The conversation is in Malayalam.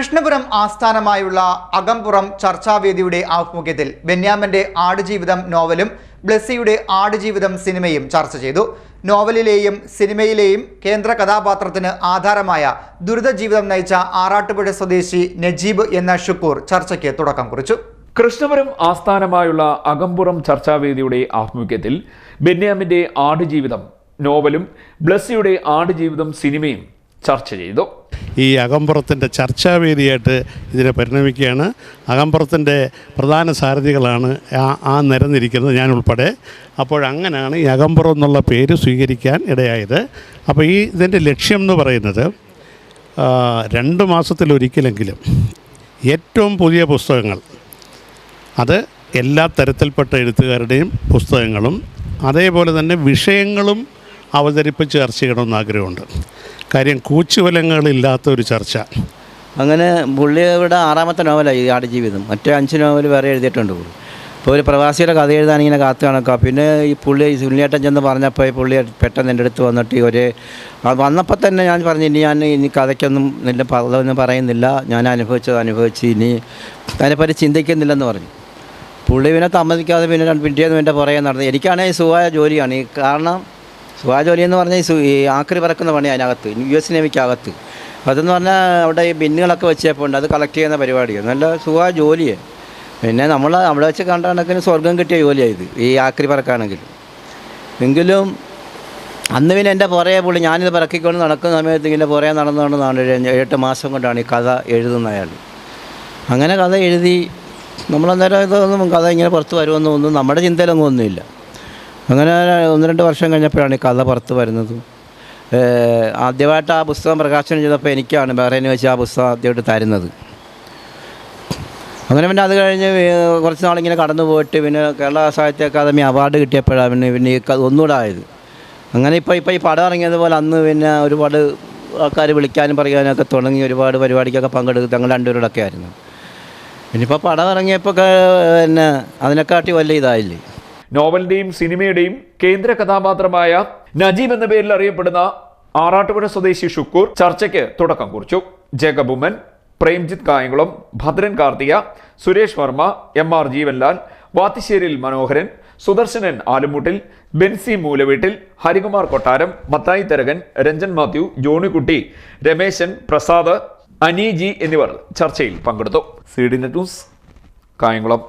കൃഷ്ണപുരം ആസ്ഥാനമായുള്ള അകംപുറം ചർച്ചാവേദിയുടെ ആഭിമുഖ്യത്തിൽ ബെന്യാമിന്റെ ആടുജീവിതം നോവലും ബ്ലെസ്സിയുടെ ആടുജീവിതം സിനിമയും ചർച്ച ചെയ്തു. നോവലിലെയും സിനിമയിലെയും കേന്ദ്ര കഥാപാത്രത്തിന് ആധാരമായ ദുരിത ജീവിതം നയിച്ച ആറാട്ടുപുഴ സ്വദേശി നജീബ് എന്ന ഷുക്കൂർ ചർച്ചയ്ക്ക് തുടക്കം കുറിച്ചു. കൃഷ്ണപുരം ആസ്ഥാനമായുള്ള അകംപുറം ചർച്ചാവേദിയുടെ ആഭിമുഖ്യത്തിൽ ബെന്യാമിന്റെ ആടുജീവിതം നോവലും ബ്ലെസ്സിയുടെ ആടുജീവിതം സിനിമയും ചർച്ച ചെയ്തു. ഈ അകംപുറത്തിൻ്റെ ചർച്ചാവേദിയായിട്ട് ഇതിനെ പരിണമിക്കുകയാണ്. അകംപുറത്തിൻ്റെ പ്രധാന സാരഥികളാണ് ആ നിരന്നിരിക്കുന്നത്, ഞാൻ ഉൾപ്പെടെ. അപ്പോഴങ്ങനെയാണ് ഈ അകംപുറം എന്നുള്ള പേര് സ്വീകരിക്കാൻ ഇടയായത്. അപ്പോൾ ഇതിൻ്റെ ലക്ഷ്യം എന്ന് പറയുന്നത് 2 മാസത്തിലൊരിക്കലെങ്കിലും ഏറ്റവും പുതിയ പുസ്തകങ്ങൾ, അത് എല്ലാ തരത്തിൽപ്പെട്ട എഴുത്തുകാരുടെയും പുസ്തകങ്ങളും അതേപോലെ തന്നെ വിഷയങ്ങളും അവതരിപ്പിച്ച് ചർച്ച ചെയ്യണമെന്ന് ആഗ്രഹമുണ്ട്. കാര്യം കൂച്ചുവലങ്ങളില്ലാത്ത ഒരു ചർച്ച. അങ്ങനെ പുള്ളിയുടെ 6ാമത്തെ നോവലാണ് ഈ ആടുജീവിതം. മറ്റേ 5 നോവൽ വേറെ എഴുതിയിട്ടുണ്ട്. ഇപ്പോൾ ഒരു പ്രവാസിയുടെ കഥ എഴുതാൻ ഇങ്ങനെ കാത്തു കണക്കാം. പിന്നെ ഈ പുള്ളി സുനിലേട്ടൻ ചെന്ന് പറഞ്ഞപ്പോൾ ഈ പുള്ളി പെട്ടെന്ന് എൻ്റെ അടുത്ത് വന്നിട്ട് വന്നപ്പോൾ തന്നെ ഞാൻ പറഞ്ഞു, ഇനി കഥയ്ക്കൊന്നും പലതൊന്നും പറയുന്നില്ല, ഞാൻ അനുഭവിച്ച് ഇനി അതിനെപ്പറ്റി ചിന്തിക്കുന്നില്ലെന്ന് പറഞ്ഞു. പുള്ളി പിന്നെ സമ്മതിക്കാതെ പിന്നെ പിറ്റേന്ന് എൻ്റെ പുറകെ നടന്നു. എനിക്കാണെങ്കിൽ സുഖമായ ജോലിയാണ്. കാരണം സുഖമായ ജോലി എന്ന് പറഞ്ഞാൽ ഈ ആക്രി പറക്കുന്ന പണി അതിനകത്ത്, US നേവിക്കകത്ത്. അതെന്ന് പറഞ്ഞാൽ അവിടെ ഈ ബിന്നുകളൊക്കെ വെച്ചപ്പോൾ അത് കളക്ട് ചെയ്യുന്ന പരിപാടിയാണ്. നല്ല സുഖമായ ജോലിയാണ്. പിന്നെ നമ്മൾ അവിടെ വെച്ച് കണ്ട കണക്കിന് സ്വർഗം കിട്ടിയ ജോലിയായത് ഈ ആക്രി പറക്കാണെങ്കിൽ. എങ്കിലും അന്ന് പിന്നെ എൻ്റെ പുറകെ പുള്ളി, ഞാനിത് പറക്കിക്കൊണ്ട് നടക്കുന്ന സമയത്ത് ഇങ്ങനെ പുറകെ നടന്നുകൊണ്ടാണ് 7 മാസം കൊണ്ടാണ് ഈ കഥ എഴുതുന്ന അയാൾ. അങ്ങനെ കഥ എഴുതി നമ്മളന്നേരം ഇതൊന്നും കഥ ഇങ്ങനെ പുറത്ത് വരുമെന്നൊന്നും നമ്മുടെ ചിന്തയിലൊന്നും ഒന്നുമില്ല. അങ്ങനെ 1-2 വർഷം കഴിഞ്ഞപ്പോഴാണ് ഈ കഥ പുറത്ത് വരുന്നത്. ആദ്യമായിട്ട് ആ പുസ്തകം പ്രകാശനം ചെയ്തപ്പോൾ എനിക്കാണ് ബഹ്റൈനിൽ വെച്ച് ആ പുസ്തകം ആദ്യമായിട്ട് തരുന്നത്. അങ്ങനെ പിന്നെ അത് കഴിഞ്ഞ് കുറച്ച് നാളിങ്ങനെ കടന്നു പോയിട്ട് പിന്നെ കേരള സാഹിത്യ അക്കാദമി അവാർഡ് കിട്ടിയപ്പോഴാണ് പിന്നെ ഈ ഒന്നുകൂടെ ആയത്. അങ്ങനെ ഇപ്പോൾ ഈ പടം ഇറങ്ങിയതുപോലെ അന്ന് പിന്നെ ഒരുപാട് ആൾക്കാർ വിളിക്കാനും പറയാനൊക്കെ തുടങ്ങി. ഒരുപാട് പരിപാടിക്കൊക്കെ പങ്കെടുത്ത് ഞങ്ങൾ 2 പേരോടൊക്കെ ആയിരുന്നു. ഇനിയിപ്പോൾ പടം ഇറങ്ങിയപ്പോൾ പിന്നെ അതിനെക്കാട്ടി വലിയ ഇതായില്ലേ. നോവലിന്റെയും സിനിമയുടെയും കേന്ദ്ര കഥാപാത്രമായ നജീബ് എന്ന പേരിൽ അറിയപ്പെടുന്ന ആറാട്ടുപുഴ സ്വദേശി ഷുക്കൂർ ചർച്ചയ്ക്ക് തുടക്കം കുറിച്ചു. ജേക്കബ് ഉമ്മൻ, പ്രേംജിത്ത് കായംകുളം, ഭദ്രൻ കാർത്തിക, സുരേഷ് വർമ്മ, MR ജീവൻലാൽ, വാത്തിശ്ശേരിൽ മനോഹരൻ, സുദർശനൻ ആലുമൂട്ടിൽ, ബെൻസി മൂലവീട്ടിൽ, ഹരികുമാർ കൊട്ടാരം, മത്തായി തരകൻ, രഞ്ജൻ മാത്യു, ജോണിക്കുട്ടി, രമേശൻ, പ്രസാദ്, അനീജി എന്നിവർ ചർച്ചയിൽ പങ്കെടുത്തു. CDNet news, Kayamkulam.